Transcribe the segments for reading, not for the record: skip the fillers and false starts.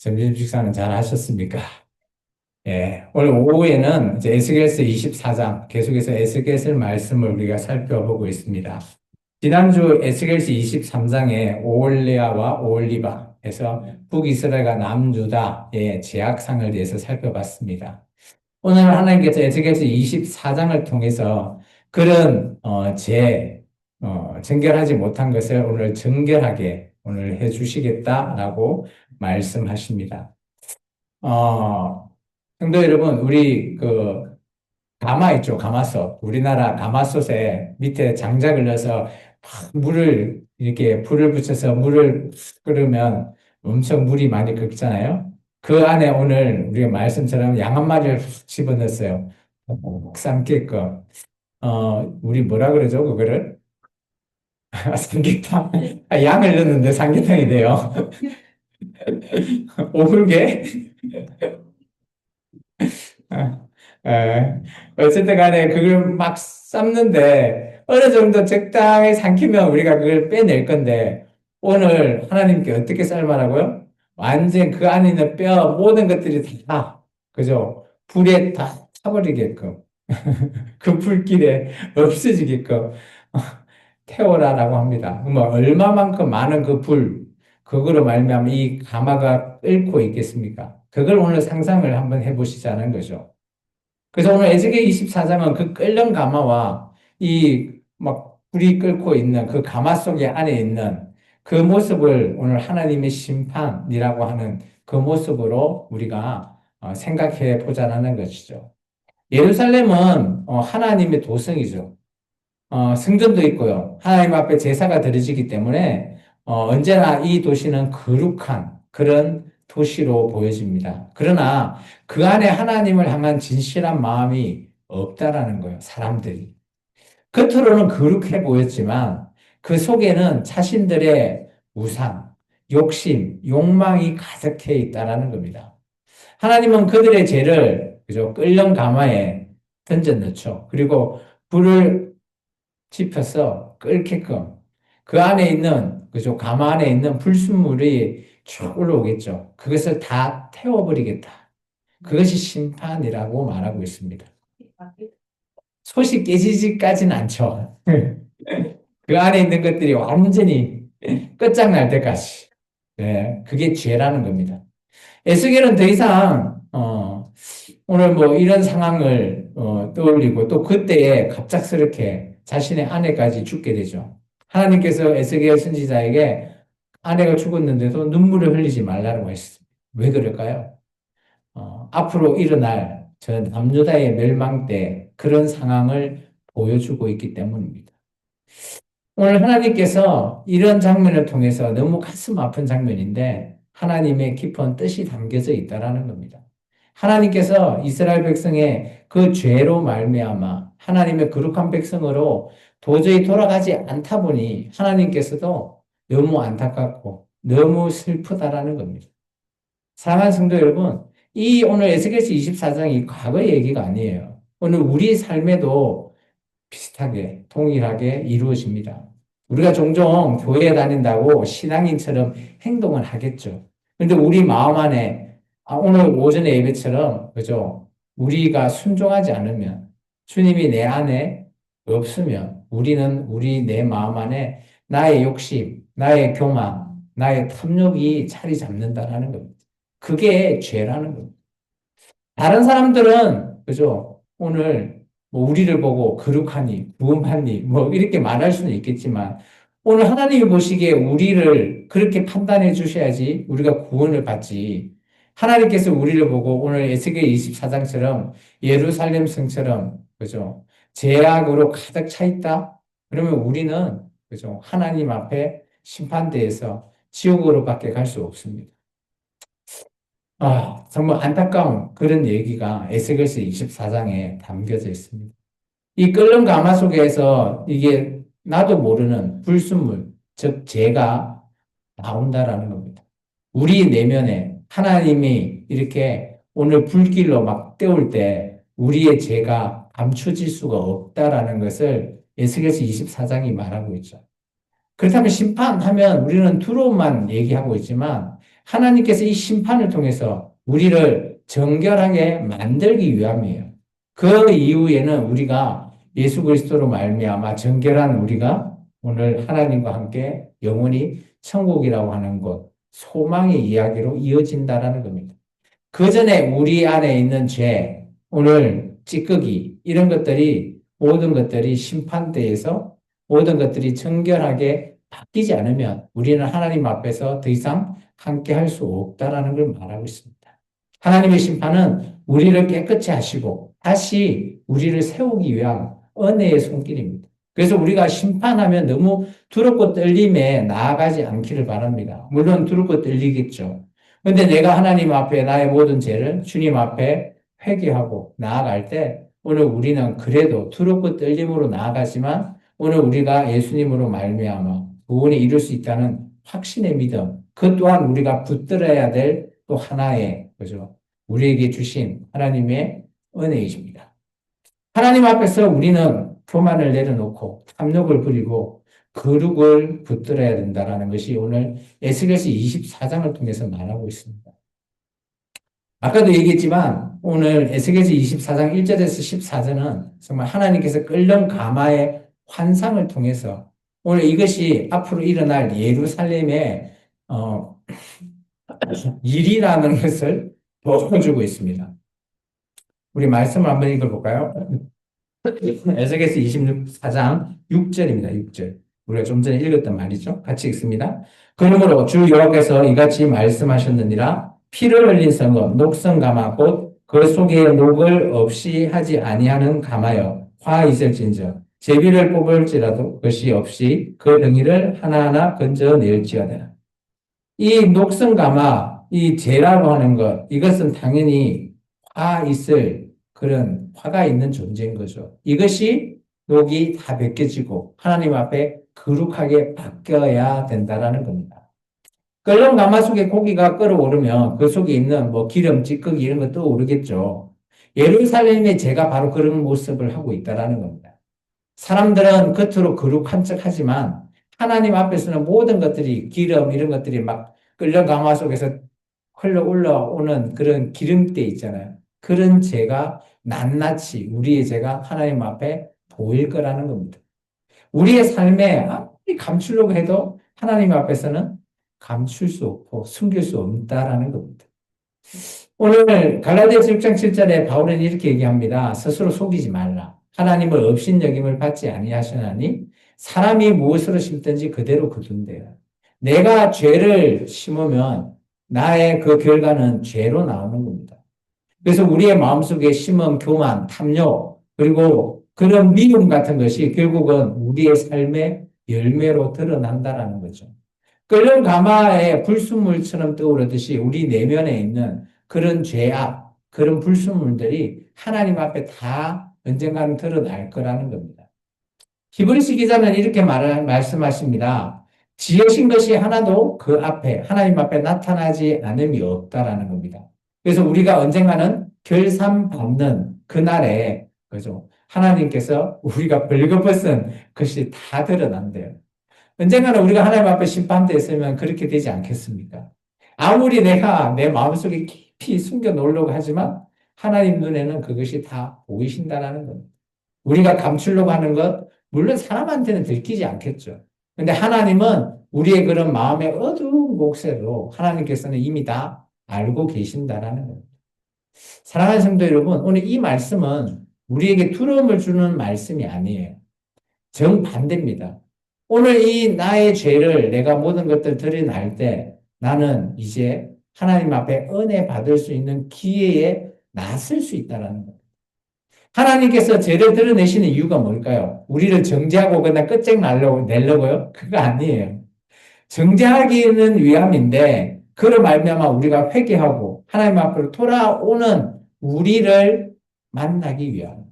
점심 식사는 잘 하셨습니까? 예. 오늘 오후에는 이제 에스겔서 24장, 계속해서 에스겔 말씀을 우리가 살펴보고 있습니다. 지난주 에스겔서 23장에 오홀리아와 오홀리바에서 북이스라엘과 남유다의 제약상을 대해서 살펴봤습니다. 오늘 하나님께서 에스겔서 24장을 통해서 그런 정결하지 못한 것을 오늘 정결하게 오늘 해주시겠다라고 말씀하십니다. 성도 여러분, 우리 가마 있죠, 가마솥. 우리나라 가마솥에 밑에 장작을 넣어서 막 물을 이렇게 불을 붙여서 물을 끓으면 엄청 물이 많이 끓잖아요. 그 안에 오늘 우리가 말씀처럼 양 한 마리를 훅 집어넣었어요. 꼭 삼게끔. 우리 뭐라 그러죠, 그거를? 삼계탕. 양을 넣는데 삼계탕이 돼요. 오불개? 아, 어쨌든 간에 그걸 막 삶는데 어느 정도 적당히 삼키면 우리가 그걸 빼낼 건데 오늘 하나님께 어떻게 삶아라고요? 완전 그 안에 있는 뼈 모든 것들이 다 그죠? 불에 다 타버리게끔 그 불길에 없어지게끔 태워라라고 합니다. 그러면 얼마만큼 많은 그 불, 그거로 말미암아 이 가마가 끓고 있겠습니까? 그걸 오늘 상상을 한번 해보시자는 거죠. 그래서 오늘 에스겔 24장은 그 끓는 가마와 이 막 불이 끓고 있는 그 가마 속에 안에 있는 그 모습을 오늘 하나님의 심판이라고 하는 그 모습으로 우리가 생각해 보자는 것이죠. 예루살렘은 하나님의 도성이죠. 성전도 있고요. 하나님 앞에 제사가 드려지기 때문에 언제나 이 도시는 거룩한 그런 도시로 보여집니다. 그러나 그 안에 하나님을 향한 진실한 마음이 없다라는 거예요. 사람들이. 겉으로는 거룩해 보였지만 그 속에는 자신들의 우상, 욕심, 욕망이 가득해 있다라는 겁니다. 하나님은 그들의 죄를 그죠? 끓는 가마에 던져 넣죠. 그리고 불을 지펴서 끓게끔 그 안에 있는 그죠 가마 안에 있는 불순물이 쭉 올라오겠죠. 그것을 다 태워버리겠다. 그것이 심판이라고 말하고 있습니다. 솥이 깨지지까지는 않죠. 그 안에 있는 것들이 완전히 끝장날 때까지. 네, 그게 죄라는 겁니다. 에스겔은 더 이상 오늘 뭐 이런 상황을 떠올리고 또 그때에 갑작스럽게 자신의 아내까지 죽게 되죠. 하나님께서 에스겔 선지자에게 아내가 죽었는데도 눈물을 흘리지 말라고 했습니다. 왜 그럴까요? 앞으로 일어날 저 남유다의 멸망 때 그런 상황을 보여주고 있기 때문입니다. 오늘 하나님께서 이런 장면을 통해서 너무 가슴 아픈 장면인데 하나님의 깊은 뜻이 담겨져 있다라는 겁니다. 하나님께서 이스라엘 백성의 그 죄로 말미암아 하나님의 거룩한 백성으로 도저히 돌아가지 않다 보니 하나님께서도 너무 안타깝고 너무 슬프다라는 겁니다. 사랑하는 성도 여러분, 이 오늘 에스겔서 24장이 과거 얘기가 아니에요. 오늘 우리 삶에도 비슷하게 동일하게 이루어집니다. 우리가 종종 교회에 다닌다고 신앙인처럼 행동을 하겠죠. 그런데 우리 마음 안에 오늘 오전에 예배처럼 그죠? 우리가 순종하지 않으면 주님이 내 안에 없으면 우리는 우리 내 마음 안에 나의 욕심, 나의 교만, 나의 탐욕이 자리 잡는다라는 겁니다. 그게 죄라는 겁니다. 다른 사람들은 그죠? 오늘 뭐 우리를 보고 거룩하니, 구원받니, 뭐 이렇게 말할 수는 있겠지만 오늘 하나님이 보시기에 우리를 그렇게 판단해 주셔야지 우리가 구원을 받지. 하나님께서 우리를 보고 오늘 에스겔 24장처럼 예루살렘 성처럼 그죠? 죄악으로 가득 차 있다. 그러면 우리는 그죠? 하나님 앞에 심판대에서 지옥으로밖에 갈 수 없습니다. 정말 안타까운 그런 얘기가 에스겔서 24장에 담겨져 있습니다. 이 끓는 가마 속에서 이게 나도 모르는 불순물, 즉 죄가 나온다라는 겁니다. 우리 내면에 하나님이 이렇게 오늘 불길로 막 때울 때 우리의 죄가 감춰질 수가 없다라는 것을 에스겔서 24장이 말하고 있죠. 그렇다면 심판하면 우리는 두려움만 얘기하고 있지만 하나님께서 이 심판을 통해서 우리를 정결하게 만들기 위함이에요. 그 이후에는 우리가 예수 그리스도로 말미암아 정결한 우리가 오늘 하나님과 함께 영원히 천국이라고 하는 것, 소망의 이야기로 이어진다라는 겁니다. 그 전에 우리 안에 있는 죄, 오늘 찌꺼기, 이런 것들이, 모든 것들이 심판대에서 모든 것들이 정결하게 바뀌지 않으면 우리는 하나님 앞에서 더 이상 함께 할 수 없다라는 걸 말하고 있습니다. 하나님의 심판은 우리를 깨끗이 하시고 다시 우리를 세우기 위한 은혜의 손길입니다. 그래서 우리가 심판하면 너무 두렵고 떨림에 나아가지 않기를 바랍니다. 물론 두렵고 떨리겠죠. 근데 내가 하나님 앞에 나의 모든 죄를 주님 앞에 회개하고 나아갈 때 오늘 우리는 그래도 두렵고 떨림으로 나아가지만 오늘 우리가 예수님으로 말미암아 구원에 이룰 수 있다는 확신의 믿음, 그 또한 우리가 붙들어야 될 또 하나의, 그죠? 우리에게 주신 하나님의 은혜이십니다. 하나님 앞에서 우리는 교만을 내려놓고 탐욕을 부리고 거룩을 붙들어야 된다는 것이 오늘 에스겔서 24장을 통해서 말하고 있습니다. 아까도 얘기했지만 오늘 에스겔서 24장 1절에서 14절은 정말 하나님께서 끓는 가마의 환상을 통해서 오늘 이것이 앞으로 일어날 예루살렘의 일이라는 것을 보여주고 있습니다. 우리 말씀을 한번 읽어볼까요? 에스겔서 24장 6절입니다. 6절. 우리가 좀 전에 읽었던 말이죠. 같이 읽습니다. 그러므로 주 여호와께서 이같이 말씀하셨느니라. 피를 흘린 성읍 녹성 가마 곧 그 속에 녹을 없이 하지 아니하는 가마여 화 있을진저 제비를 뽑을지라도 그것이 없이 그 덩이를 하나하나 건져낼지어다. 이 녹성 가마, 이 재라고 하는 것, 이것은 당연히 화 있을 그런 화가 있는 존재인 거죠. 이것이 녹이 다 벗겨지고 하나님 앞에 거룩하게 바뀌어야 된다라는 겁니다. 끓는 가마 속에 고기가 끓어오르면 그 속에 있는 뭐 기름, 찌꺼기 이런 것도 오르겠죠. 예루살렘의 죄가 바로 그런 모습을 하고 있다라는 겁니다. 사람들은 겉으로 거룩한 척 하지만 하나님 앞에서는 모든 것들이 기름 이런 것들이 막 끓는 가마 속에서 흘러 올라오는 그런 기름때 있잖아요. 그런 죄가 낱낱이 우리의 죄가 하나님 앞에 보일 거라는 겁니다. 우리의 삶에 아무리 감추려고 해도 하나님 앞에서는 감출 수 없고 숨길 수 없다라는 겁니다. 오늘 갈라디아서 6장 7절에 바울은 이렇게 얘기합니다. 스스로 속이지 말라. 하나님을 업신여김을 받지 아니하시나니 사람이 무엇으로 심든지 그대로 거둔대요. 내가 죄를 심으면 나의 그 결과는 죄로 나오는 겁니다. 그래서 우리의 마음속에 심은 교만, 탐욕, 그리고 그런 미움 같은 것이 결국은 우리의 삶의 열매로 드러난다라는 거죠. 끓는 가마에 불순물처럼 떠오르듯이 우리 내면에 있는 그런 죄악, 그런 불순물들이 하나님 앞에 다 언젠가는 드러날 거라는 겁니다. 히브리서 기자는 이렇게 말씀하십니다. 지으신 것이 하나도 그 앞에, 하나님 앞에 나타나지 않음이 없다라는 겁니다. 그래서 우리가 언젠가는 결산받는 그날에, 그죠? 하나님께서 우리가 벌거벗은 것이 다 드러난대요. 언젠가는 우리가 하나님 앞에 심판대에 면 그렇게 되지 않겠습니까? 아무리 내가 내 마음속에 깊이 숨겨 놓으려고 하지만 하나님 눈에는 그것이 다 보이신다라는 겁니다. 우리가 감추려고 하는 것, 물론 사람한테는 들키지 않겠죠. 근데 하나님은 우리의 그런 마음의 어두운 곳에도 하나님께서는 이미 다 알고 계신다라는 겁니다. 사랑하는 성도 여러분, 오늘 이 말씀은 우리에게 두려움을 주는 말씀이 아니에요. 정반대입니다. 오늘 이 나의 죄를 내가 모든 것들 드러날 때 나는 이제 하나님 앞에 은혜 받을 수 있는 기회에 나설 수 있다는 거예요. 하나님께서 죄를 드러내시는 이유가 뭘까요? 우리를 정죄하고 그냥 내려고요? 그거 아니에요. 정죄하기는 위함인데 그로 말미암아 우리가 회개하고 하나님 앞으로 돌아오는 우리를 만나기 위함.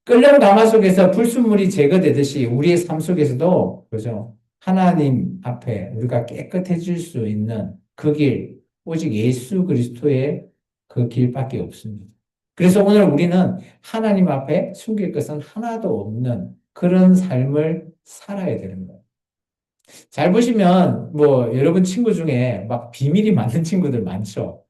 끓는 가마 속에서 불순물이 제거되듯이 우리의 삶 속에서도 그죠? 하나님 앞에 우리가 깨끗해질 수 있는 그 길, 오직 예수 그리스도의 그 길밖에 없습니다. 그래서 오늘 우리는 하나님 앞에 숨길 것은 하나도 없는 그런 삶을 살아야 되는 거예요. 잘 보시면, 뭐, 여러분 친구 중에 막 비밀이 많은 친구들 많죠?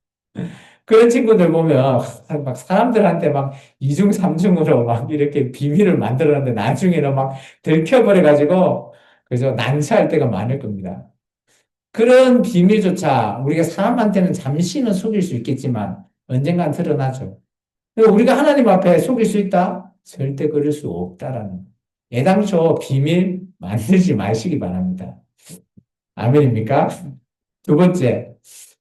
그런 친구들 보면 막 사람들한테 막 이중 삼중으로 막 이렇게 비밀을 만들었는데 나중에는 막 들켜버려가지고 그죠? 난처할 때가 많을 겁니다. 그런 비밀조차 우리가 사람한테는 잠시는 속일 수 있겠지만 언젠간 드러나죠. 그리고 우리가 하나님 앞에 속일 수 있다? 절대 그럴 수 없다라는 거. 애당초 비밀 만들지 마시기 바랍니다. 아멘입니까? 두 번째,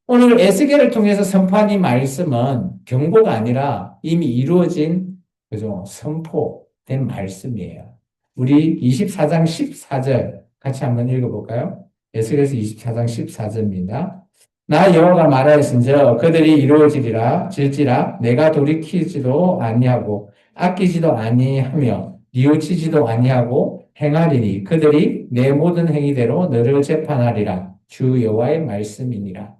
오늘 에스겔을 통해서 선포한 이 말씀은 경고가 아니라 이미 이루어진 그죠? 선포된 말씀이에요. 우리 24장 14절 같이 한번 읽어볼까요? 에스겔서 24장 14절입니다. 나 여호와가 말하였은즉 그들이 이루어지리라 질지라 내가 돌이키지도 아니하고 아끼지도 아니하며 뉘우치지도 아니하고 행하리니 그들이 내 모든 행위대로 너를 재판하리라 주 여호와의 말씀이니라.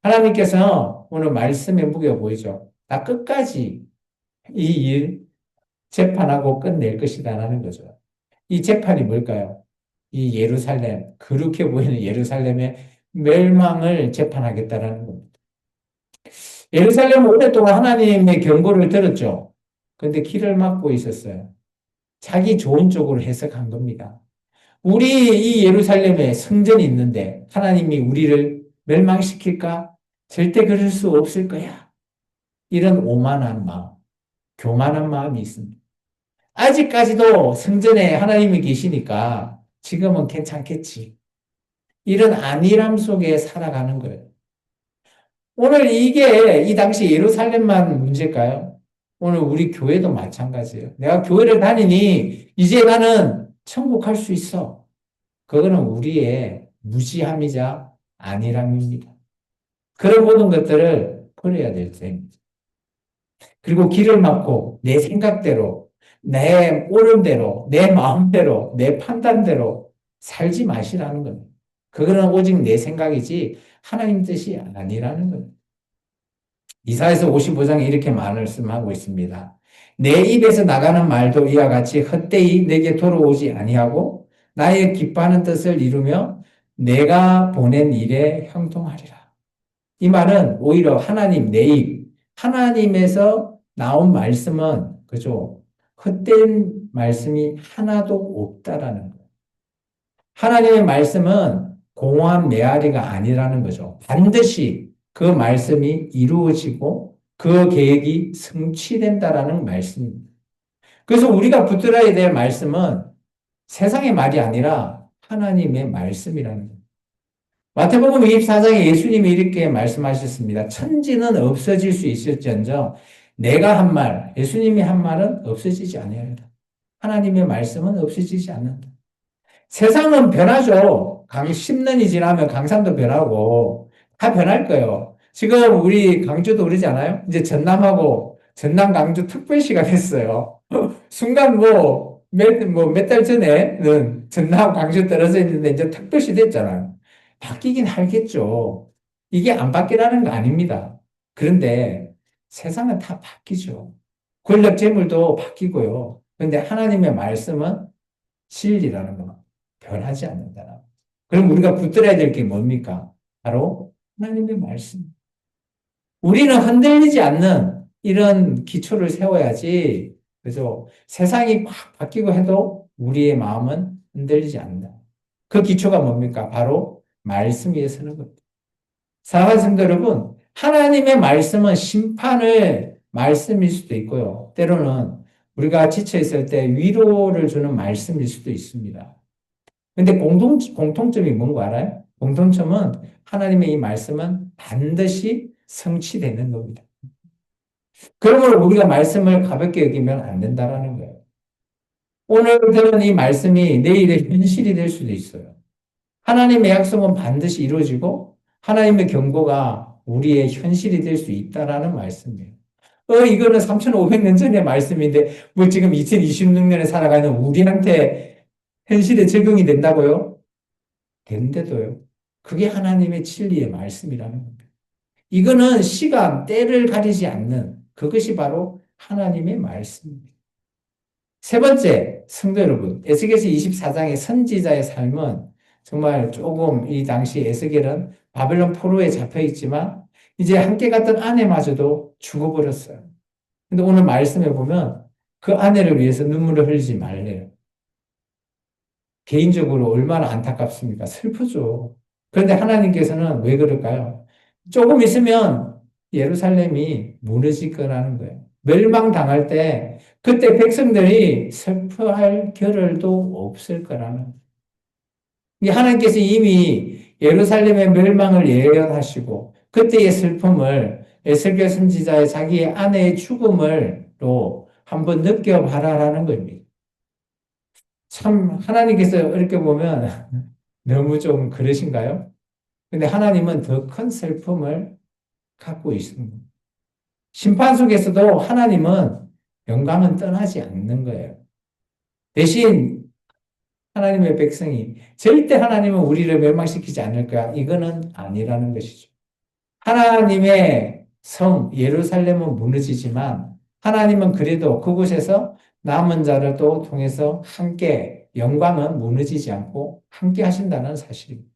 하나님께서 오늘 말씀에 무게 보이죠. 나 끝까지 이 일 재판하고 끝낼 것이다라는 거죠. 이 재판이 뭘까요? 이 예루살렘, 그렇게 보이는 예루살렘의 멸망을 재판하겠다라는 겁니다. 예루살렘은 오랫동안 하나님의 경고를 들었죠. 근데 길을 막고 있었어요. 자기 좋은 쪽으로 해석한 겁니다. 우리 이 예루살렘에 성전이 있는데 하나님이 우리를 멸망시킬까? 절대 그럴 수 없을 거야. 이런 오만한 마음, 교만한 마음이 있습니다. 아직까지도 성전에 하나님이 계시니까 지금은 괜찮겠지. 이런 안일함 속에 살아가는 거예요. 오늘 이게 이 당시 예루살렘만 문제일까요? 오늘 우리 교회도 마찬가지예요. 내가 교회를 다니니 이제 나는 천국 갈 수 있어. 그거는 우리의 무지함이자 안일함입니다. 그런 모든 것들을 버려야 될 때입니다. 그리고 길을 막고 내 생각대로, 내 옳은대로, 내 마음대로, 내 판단대로 살지 마시라는 겁니다. 그거는 오직 내 생각이지 하나님 뜻이 아니라는 겁니다. 이사야서 55장에 이렇게 말씀하고 있습니다. 내 입에서 나가는 말도 이와 같이 헛되이 내게 돌아오지 아니하고 나의 기뻐하는 뜻을 이루며 내가 보낸 일에 형통하리라. 이 말은 오히려 하나님 내 입, 하나님에서 나온 말씀은 그죠? 헛된 말씀이 하나도 없다라는 거예요. 하나님의 말씀은 공허한 메아리가 아니라는 거죠. 반드시 그 말씀이 이루어지고 그 계획이 성취된다라는 말씀입니다. 그래서 우리가 붙들어야 될 말씀은 세상의 말이 아니라 하나님의 말씀이라는 거예요. 마태복음 24장에 예수님이 이렇게 말씀하셨습니다. 천지는 없어질 수 있을지언정 내가 한 말, 예수님이 한 말은 없어지지 아니하리라. 하나님의 말씀은 없어지지 않는다. 세상은 변하죠. 10년이 지나면 강산도 변하고 다 변할 거예요. 지금 우리 강주도 그러지 않아요? 이제 전남하고 전남 강주 특별시가 됐어요. 순간 몇 달 전에는 전남 강주 떨어져 있는데 이제 특별시 됐잖아요. 바뀌긴 하겠죠. 이게 안 바뀌라는 거 아닙니다. 그런데 세상은 다 바뀌죠. 권력 재물도 바뀌고요. 그런데 하나님의 말씀은 진리라는 거 변하지 않는다. 그럼 우리가 붙들어야 될 게 뭡니까? 바로 하나님의 말씀. 우리는 흔들리지 않는 이런 기초를 세워야지. 그래서 세상이 막 바뀌고 해도 우리의 마음은 흔들리지 않는다. 그 기초가 뭡니까? 바로 말씀 위에 서는 겁니다. 사랑하는 성도 여러분, 하나님의 말씀은 심판을 말씀일 수도 있고요. 때로는 우리가 지쳐 있을 때 위로를 주는 말씀일 수도 있습니다. 근데 공통점이 뭔가 알아요? 공통점은 하나님의 이 말씀은 반드시 성취되는 겁니다. 그러므로 우리가 말씀을 가볍게 여기면 안 된다는 거예요. 오늘 들은 이 말씀이 내일의 현실이 될 수도 있어요. 하나님의 약속은 반드시 이루어지고 하나님의 경고가 우리의 현실이 될 수 있다라는 말씀이에요. 이거는 3,500년 전의 말씀인데 뭐 지금 2026년에 살아가는 우리한테 현실에 적용이 된다고요? 된대도요. 그게 하나님의 진리의 말씀이라는 겁니다. 이거는 시간, 때를 가리지 않는 그것이 바로 하나님의 말씀입니다. 세 번째, 성도 여러분, 에스겔서 24장의 선지자의 삶은 정말 조금 이 당시 에스겔은 바벨론 포로에 잡혀 있지만 이제 함께 갔던 아내마저도 죽어버렸어요. 근데 오늘 말씀해 보면 그 아내를 위해서 눈물을 흘리지 말래요. 개인적으로 얼마나 안타깝습니까? 슬프죠. 그런데 하나님께서는 왜 그럴까요? 조금 있으면 예루살렘이 무너질 거라는 거예요. 멸망당할 때 그때 백성들이 슬퍼할 겨를도 없을 거라는 거예요. 이 하나님께서 이미 예루살렘의 멸망을 예언하시고 그때의 슬픔을 에스겔 선지자의 자기의 아내의 죽음을로 한번 느껴봐라라는 겁니다. 참 하나님께서 이렇게 보면 너무 좀 그러신가요? 근데 하나님은 더 큰 슬픔을 갖고 있습니다. 심판 속에서도 하나님은 영광은 떠나지 않는 거예요. 대신 하나님의 백성이 절대 하나님은 우리를 멸망시키지 않을 거야. 이거는 아니라는 것이죠. 하나님의 성 예루살렘은 무너지지만 하나님은 그래도 그곳에서 남은 자를 또 통해서 함께 영광은 무너지지 않고 함께 하신다는 사실입니다.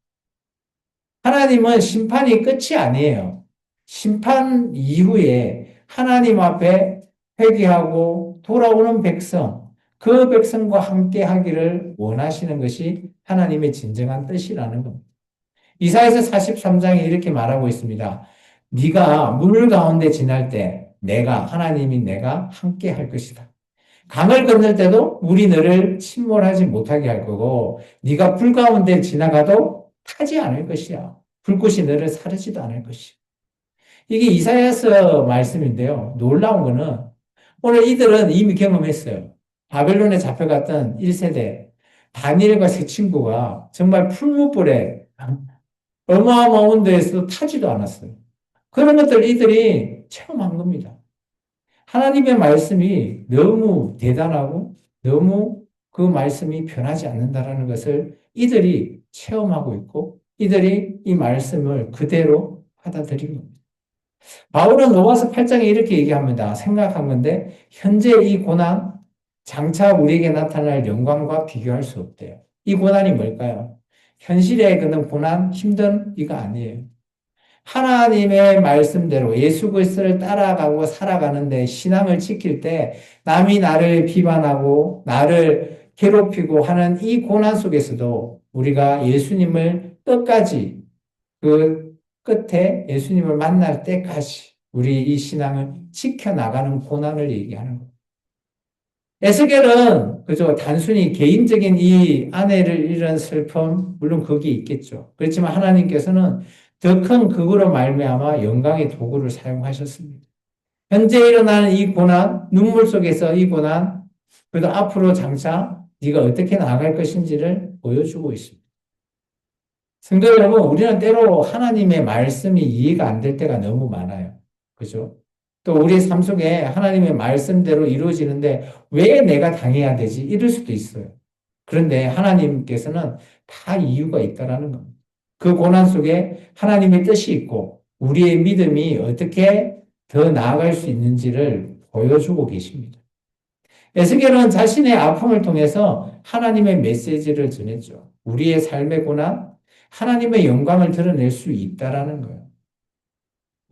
하나님은 심판이 끝이 아니에요. 심판 이후에 하나님 앞에 회개하고 돌아오는 백성, 그 백성과 함께 하기를 원하시는 것이 하나님의 진정한 뜻이라는 겁니다. 이사야서 43장에 이렇게 말하고 있습니다. 네가 물 가운데 지날 때 하나님이 내가 함께 할 것이다. 강을 건널 때도 물이 너를 침몰하지 못하게 할 거고 네가 불 가운데 지나가도 타지 않을 것이야. 불꽃이 너를 사르지도 않을 것이야. 이게 이사야서 말씀인데요. 놀라운 거는 오늘 이들은 이미 경험했어요. 바벨론에 잡혀갔던 1세대 다니엘과 세 친구가 정말 풀무불에 어마어마한 데에서 타지도 않았어요. 그런 것들 이들이 체험한 겁니다. 하나님의 말씀이 너무 대단하고 너무 그 말씀이 변하지 않는다라는 것을 이들이 체험하고 있고 이들이 이 말씀을 그대로 받아들인 겁니다. 바울은 로마서 8장에 이렇게 얘기합니다. 생각한 건데 현재 이 고난 장차 우리에게 나타날 영광과 비교할 수 없대요. 이 고난이 뭘까요? 현실에 그는 고난 힘든 이가 아니에요. 하나님의 말씀대로 예수 그리스도를 따라가고 살아가는데 신앙을 지킬 때 남이 나를 비판하고 나를 괴롭히고 하는 이 고난 속에서도 우리가 예수님을 끝까지 그 끝에 예수님을 만날 때까지 우리 이 신앙을 지켜나가는 고난을 얘기하는 거예요. 에스겔은 그저 단순히 개인적인 이 아내를 잃은 슬픔, 물론 거기 있겠죠. 그렇지만 하나님께서는 더 큰 그거로 말미암아 영광의 도구를 사용하셨습니다. 현재 일어나는 이 고난, 눈물 속에서 이 고난, 그래도 앞으로 장차 네가 어떻게 나아갈 것인지를 보여주고 있습니다. 성도 여러분, 우리는 때로 하나님의 말씀이 이해가 안 될 때가 너무 많아요. 그죠? 또 우리의 삶 속에 하나님의 말씀대로 이루어지는데 왜 내가 당해야 되지? 이럴 수도 있어요. 그런데 하나님께서는 다 이유가 있다라는 겁니다. 그 고난 속에 하나님의 뜻이 있고 우리의 믿음이 어떻게 더 나아갈 수 있는지를 보여주고 계십니다. 에스겔은 자신의 아픔을 통해서 하나님의 메시지를 전했죠. 우리의 삶의 고난, 하나님의 영광을 드러낼 수 있다라는 거예요.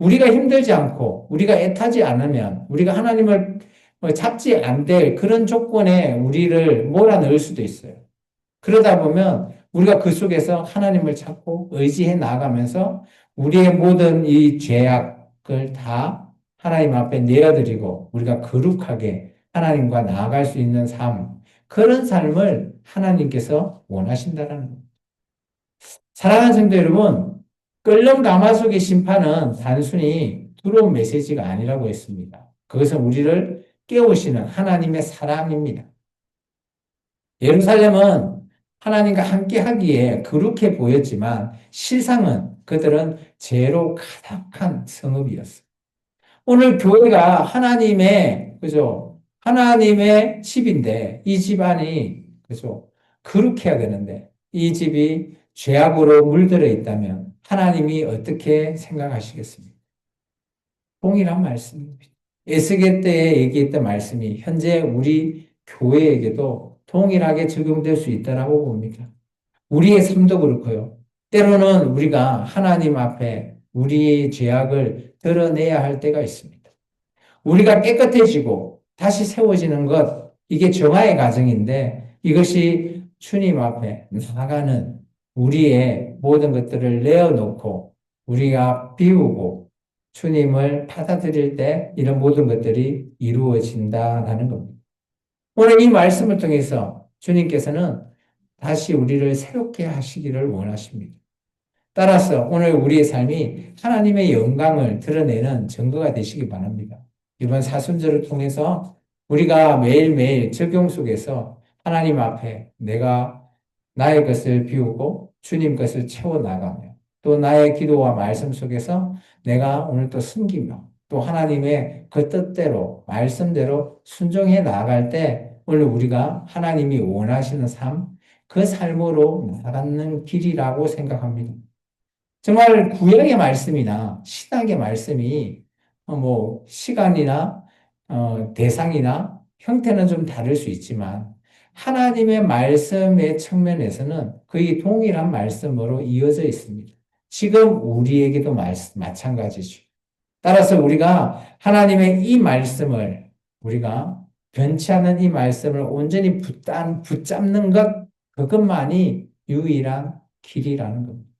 우리가 힘들지 않고 우리가 애타지 않으면 우리가 하나님을 잡지 않될 그런 조건에 우리를 몰아넣을 수도 있어요. 그러다 보면 우리가 그 속에서 하나님을 찾고 의지해 나아가면서 우리의 모든 이 죄악을 다 하나님 앞에 내어드리고 우리가 거룩하게 하나님과 나아갈 수 있는 삶, 그런 삶을 하나님께서 원하신다는 겁니다. 사랑하는 성도 여러분, 끓는 가마솥의 심판은 단순히 두려운 메시지가 아니라고 했습니다. 그것은 우리를 깨우시는 하나님의 사랑입니다. 예루살렘은 하나님과 함께 하기에 거룩해 보였지만 실상은 그들은 죄로 가득한 성읍이었어요. 오늘 교회가 그죠? 하나님의 집인데 이 집안이, 그죠? 거룩해야 되는데 이 집이 죄악으로 물들어 있다면 하나님이 어떻게 생각하시겠습니까? 동일한 말씀입니다. 에스겔 때에 얘기했던 말씀이 현재 우리 교회에게도 동일하게 적용될 수 있다라고 봅니다. 우리의 삶도 그렇고요. 때로는 우리가 하나님 앞에 우리의 죄악을 드러내야 할 때가 있습니다. 우리가 깨끗해지고 다시 세워지는 것, 이게 정화의 과정인데 이것이 주님 앞에 나아가는 우리의 모든 것들을 내어놓고 우리가 비우고 주님을 받아들일 때 이런 모든 것들이 이루어진다라는 겁니다. 오늘 이 말씀을 통해서 주님께서는 다시 우리를 새롭게 하시기를 원하십니다. 따라서 오늘 우리의 삶이 하나님의 영광을 드러내는 증거가 되시기 바랍니다. 이번 사순절을 통해서 우리가 매일매일 적용 속에서 하나님 앞에 내가 나의 것을 비우고 주님 것을 채워나가며 또 나의 기도와 말씀 속에서 내가 오늘 또 숨기며 또 하나님의 그 뜻대로 말씀대로 순종해 나아갈 때 오늘 우리가 하나님이 원하시는 삶, 그 삶으로 나가는 길이라고 생각합니다. 정말 구약의 말씀이나 신약의 말씀이 뭐 시간이나 대상이나 형태는 좀 다를 수 있지만 하나님의 말씀의 측면에서는 거의 동일한 말씀으로 이어져 있습니다. 지금 우리에게도 마찬가지죠. 따라서 우리가 하나님의 이 말씀을 우리가 변치 않는 이 말씀을 온전히 붙잡는 것 그것만이 유일한 길이라는 겁니다.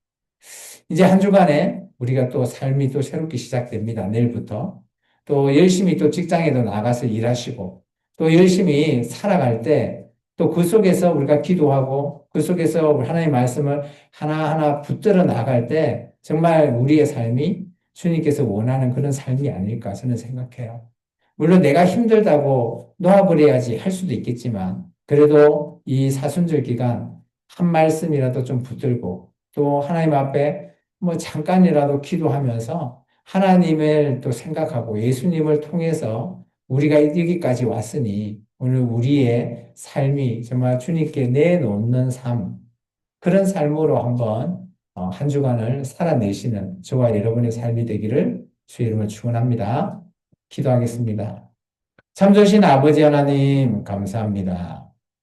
이제 한 주간에 우리가 또 삶이 또 새롭게 시작됩니다. 내일부터. 또 열심히 또 직장에도 나가서 일하시고 또 열심히 살아갈 때 또 그 속에서 우리가 기도하고 그 속에서 하나님의 말씀을 하나하나 붙들어 나갈 때 정말 우리의 삶이 주님께서 원하는 그런 삶이 아닐까 저는 생각해요. 물론 내가 힘들다고 놓아버려야지 할 수도 있겠지만 그래도 이 사순절 기간 한 말씀이라도 좀 붙들고 또 하나님 앞에 뭐 잠깐이라도 기도하면서 하나님을 또 생각하고 예수님을 통해서 우리가 여기까지 왔으니 오늘 우리의 삶이 정말 주님께 내놓는 삶, 그런 삶으로 한번 한 주간을 살아내시는 저와 여러분의 삶이 되기를 주의 이름으로 축원합니다. 기도하겠습니다. 참 좋으신 아버지 하나님 감사합니다.